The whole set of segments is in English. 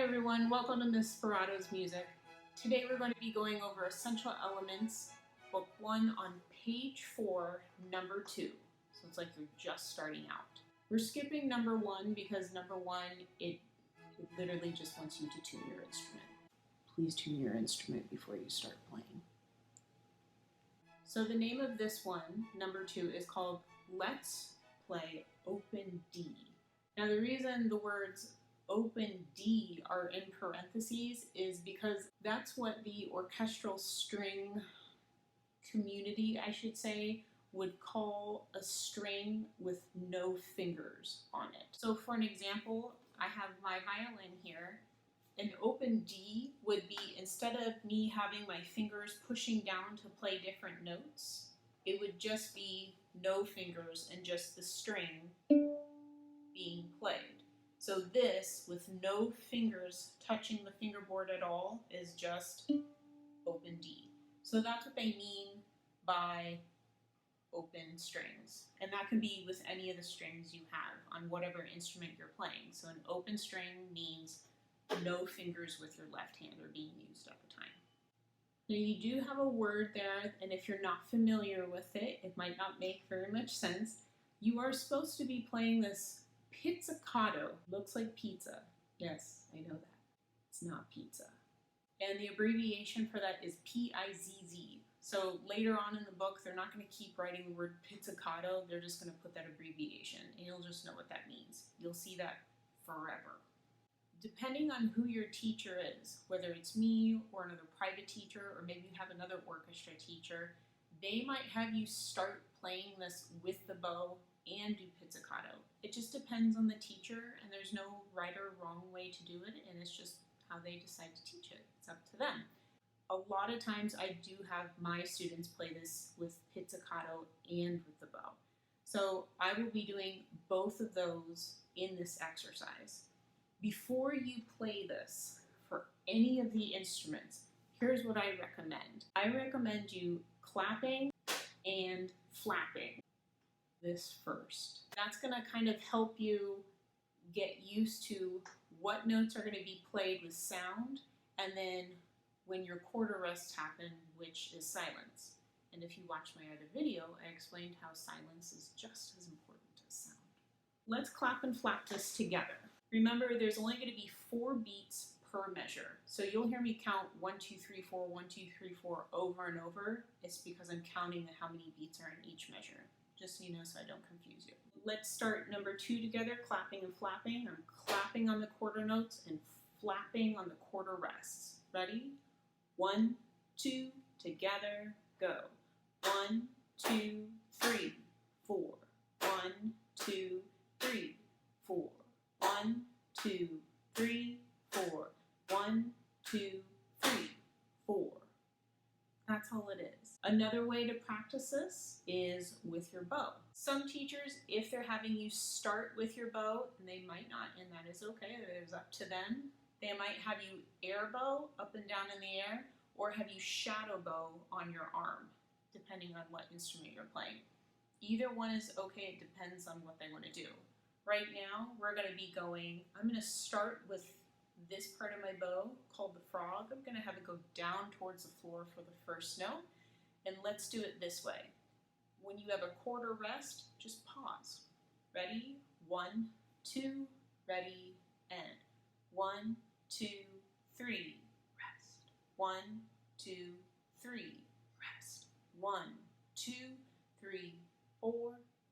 everyone, welcome to Miss Sparato's Music. Today we're going to be going over Essential Elements, Book 1 on page 4, number 2. So it's like you're just starting out. We're skipping number 1 because number 1, it literally just wants you to tune your instrument. Please tune your instrument before you start playing. So the name of this one, number 2, is called Let's Play Open D. Now the reason the words open D are in parentheses is because that's what the orchestral string community, I should say, would call a string with no fingers on it. So for an example, I have my violin here. An open D would be, instead of me having my fingers pushing down to play different notes, it would just be no fingers and just the string being played. So this, with no fingers touching the fingerboard at all, is just open D. So that's what they mean by open strings. And that can be with any of the strings you have on whatever instrument you're playing. So an open string means no fingers with your left hand are being used at the time. Now you do have a word there, and if you're not familiar with it, it might not make very much sense. You are supposed to be playing this Pizzicato. Looks like pizza. Yes, I know that. It's not pizza. And the abbreviation for that is P-I-Z-Z. So later on in the book, they're not going to keep writing the word pizzicato. They're just going to put that abbreviation, and you'll just know what that means. You'll see that forever. Depending on who your teacher is, whether it's me or another private teacher, or maybe you have another orchestra teacher, they might have you start playing this with the bow and do pizzicato. It just depends on the teacher, and there's no right or wrong way to do it, and it's just how they decide to teach it. It's up to them. A lot of times I do have my students play this with pizzicato and with the bow. So I will be doing both of those in this exercise. Before you play this for any of the instruments, here's what I recommend. I recommend you clapping and flapping this first. That's going to kind of help you get used to what notes are going to be played with sound, and then when your quarter rests happen, which is silence. And if you watch my other video, I explained how silence is just as important as sound. Let's clap and flap this together. Remember, there's only going to be 4 beats per measure. So you'll hear me count 1, 2, 3, 4, 1, 2, 3, 4 over and over. It's because I'm counting how many beats are in each measure, just so you know, so I don't confuse you. Let's start number 2 together, clapping and flapping. I'm clapping on the quarter notes and flapping on the quarter rests. Ready? 1, 2, together, go. 1, 2, 3, 4. 1, 2, 3, 4. 1, 2, 3, 4. 1, 2, 3, 4. That's all it is. Another way to practice this is with your bow. Some teachers, if they're having you start with your bow, and they might not, and that is okay, it is up to them. They might have you air bow up and down in the air, or have you shadow bow on your arm, depending on what instrument you're playing. Either one is okay, it depends on what they want to do. Right now, we're going to be going, I'm going to start with this part of my bow called the frog. I'm going to have it go down towards the floor for the first note, and let's do it this way. When you have a quarter rest, just pause. Ready? 1, 2, ready, end. 1, 2, 3, rest. 1, 2, 3, rest. 1, 2, 3, 4,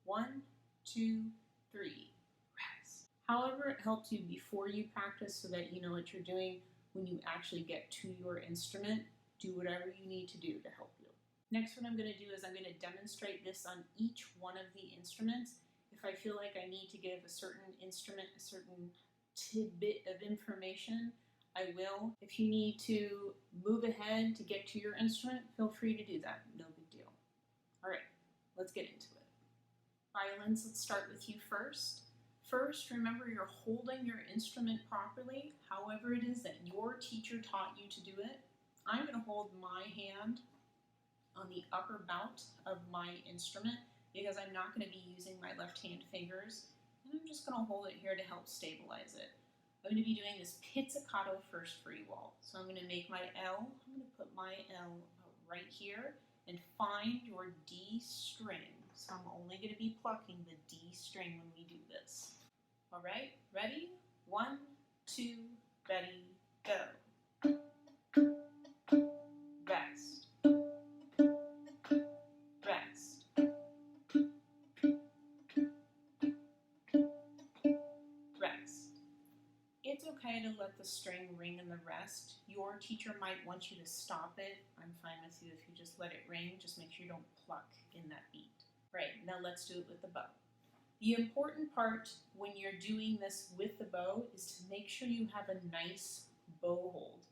1, 2, 3, rest. However it helps you before you practice so that you know what you're doing, when you actually get to your instrument, do whatever you need to do to help you. Next, what I'm going to do is I'm going to demonstrate this on each one of the instruments. If I feel like I need to give a certain instrument a certain tidbit of information, I will. If you need to move ahead to get to your instrument, feel free to do that. No big deal. All right, let's get into it. Violins, let's start with you first. First, remember you're holding your instrument properly, however it is that your teacher taught you to do it. I'm going to hold my hand on the upper bout of my instrument because I'm not going to be using my left hand fingers, and I'm just going to hold it here to help stabilize it. I'm going to be doing this pizzicato first for you all. So I'm going to make my L. I'm going to put my L right here and find your D string. So I'm only going to be plucking the D string when we do this. All right, ready? 1, 2, ready, go. Rest. Rest. Rest. It's okay to let the string ring in the rest. Your teacher might want you to stop it. I'm fine with you if you just let it ring. Just make sure you don't pluck in that beat. Right, now let's do it with the bow. The important part when you're doing this with the bow is to make sure you have a nice bow hold.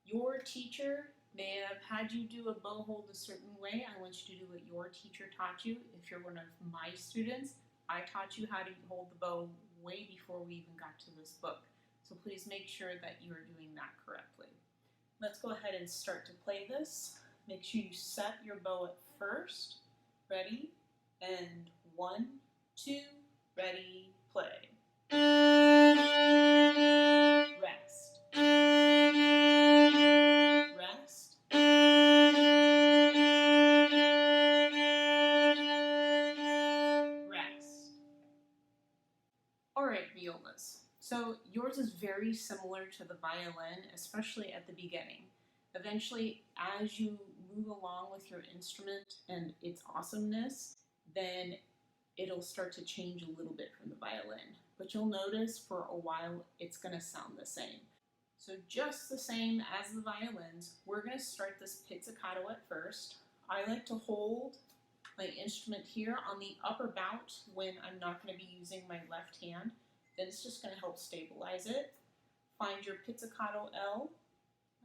Your teacher may have had you do a bow hold a certain way. I want you to do what your teacher taught you. If you're one of my students, I taught you how to hold the bow way before we even got to this book. So please make sure that you are doing that correctly. Let's go ahead and start to play this. Make sure you set your bow at first. Ready? And 1, 2, ready, play. Rest. Rest. Rest. All right, violas. So yours is very similar to the violin, especially at the beginning. Eventually, as you move along with your instrument and its awesomeness, then it'll start to change a little bit from the violin. But you'll notice for a while it's going to sound the same. So just the same as the violins, we're going to start this pizzicato at first. I like to hold my instrument here on the upper bout when I'm not going to be using my left hand. Then it's just going to help stabilize it. Find your pizzicato L.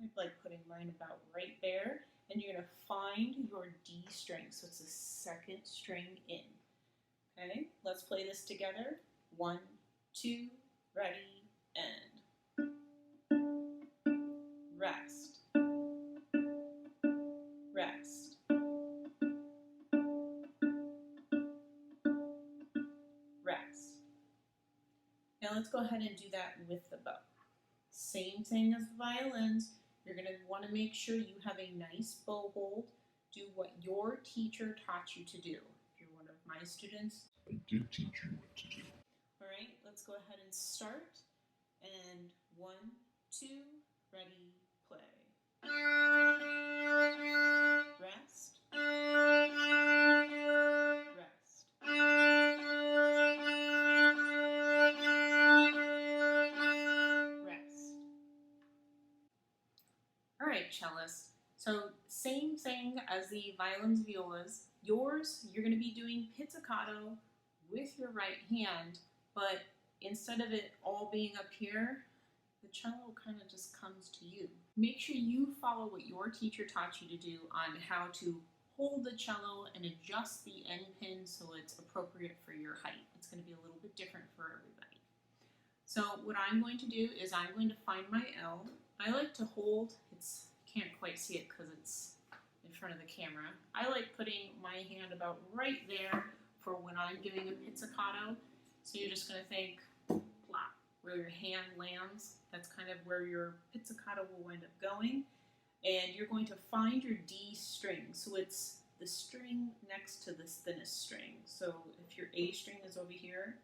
I like putting mine about right there. And you're going to find your D string. So it's the second string in. Okay, let's play this together. 1, 2, ready, and rest. Rest. Rest. Now let's go ahead and do that with the bow. Same thing as the violins. You're going to want to make sure you have a nice bow hold. Do what your teacher taught you to do. If you're one of my students, I did teach you what to do. All right, let's go ahead and start. And 1, 2, ready, play. Rest. Rest. Rest. All right, cellists. So same thing as the violins, violas. Yours, you're going to be doing pizzicato with your right hand, but instead of it all being up here, the cello kind of just comes to you. Make sure you follow what your teacher taught you to do on how to hold the cello and adjust the end pin so it's appropriate for your height. It's going to be a little bit different for everybody. So what I'm going to do is I'm going to find my L. I like to hold, can't quite see it because it's in front of the camera. I like putting my hand about right there for when I'm giving a pizzicato. So you're just going to think, plop, where your hand lands. That's kind of where your pizzicato will wind up going. And you're going to find your D string. So it's the string next to this thinnest string. So if your A string is over here,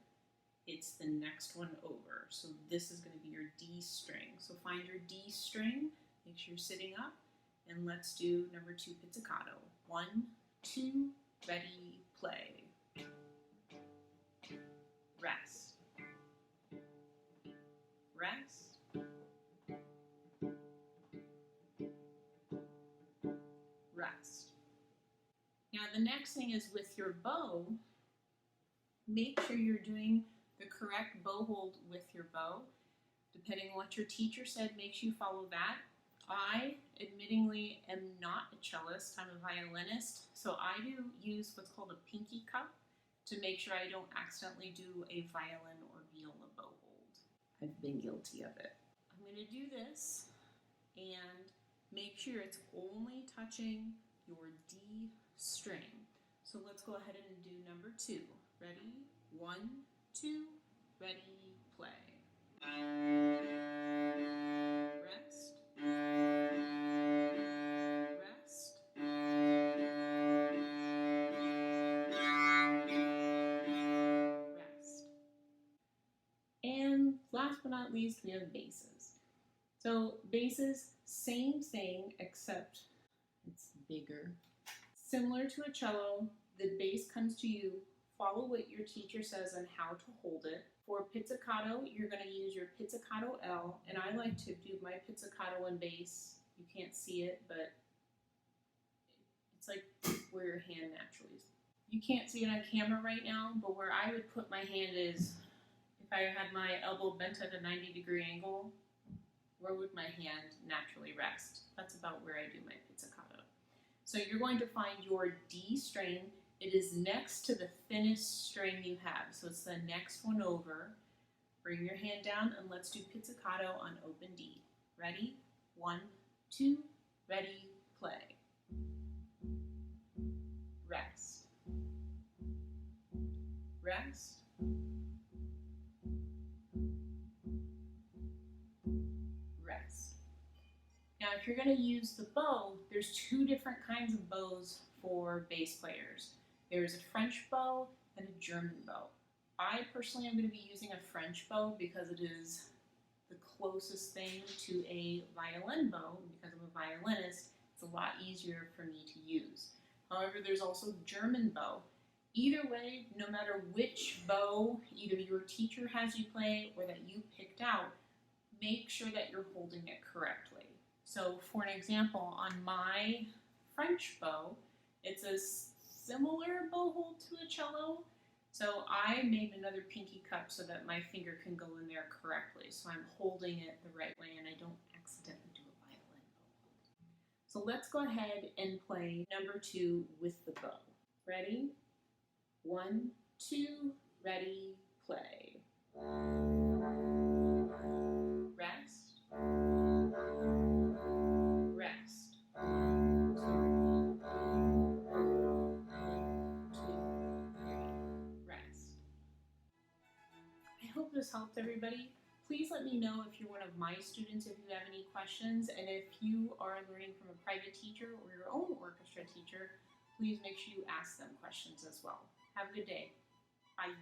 it's the next one over. So this is going to be your D string. So find your D string, make sure you're sitting up, and let's do number 2 pizzicato. 1, 2, ready, play. Rest. Rest. Rest. Now the next thing is with your bow, make sure you're doing the correct bow hold with your bow. Depending on what your teacher said, make sure you follow that. I, admittingly, am not a cellist. I'm a violinist, so I do use what's called a pinky cup to make sure I don't accidentally do a violin or viola bow hold. I've been guilty of it. I'm going to do this and make sure it's only touching your D string. So let's go ahead and do number 2. Ready? 1, 2, ready, play. Rest. Rest. Rest. And last but not least, we have basses. So basses, same thing, except it's bigger. Similar to a cello, the bass comes to you. Follow what your teacher says on how to hold it. For pizzicato, you're going to use your pizzicato L, and I like to do my pizzicato in bass. You can't see it, but it's like where your hand naturally is. You can't see it on camera right now, but where I would put my hand is, if I had my elbow bent at a 90-degree angle, where would my hand naturally rest? That's about where I do my pizzicato. So you're going to find your D string. It is next to the thinnest string you have. So it's the next one over. Bring your hand down and let's do pizzicato on open D. Ready? 1, 2, ready, play. Rest. Rest. Rest. Now, if you're going to use the bow, there's 2 different kinds of bows for bass players. There's a French bow and a German bow. I personally am going to be using a French bow because it is the closest thing to a violin bow. Because I'm a violinist, it's a lot easier for me to use. However, there's also German bow. Either way, no matter which bow either your teacher has you play or that you picked out, make sure that you're holding it correctly. So for an example, on my French bow, it's a similar bow hold to a cello. So I made another pinky cup so that my finger can go in there correctly. So I'm holding it the right way and I don't accidentally do a violin bow hold. So let's go ahead and play number 2 with the bow. Ready? 1, 2, ready, play. Rest. Rest. 1, 2, 3, rest. I hope this helped everybody. Please let me know if you're one of my students, if you have any questions, and if you are learning from a private teacher or your own orchestra teacher, please make sure you ask them questions as well. Have a good day. Bye.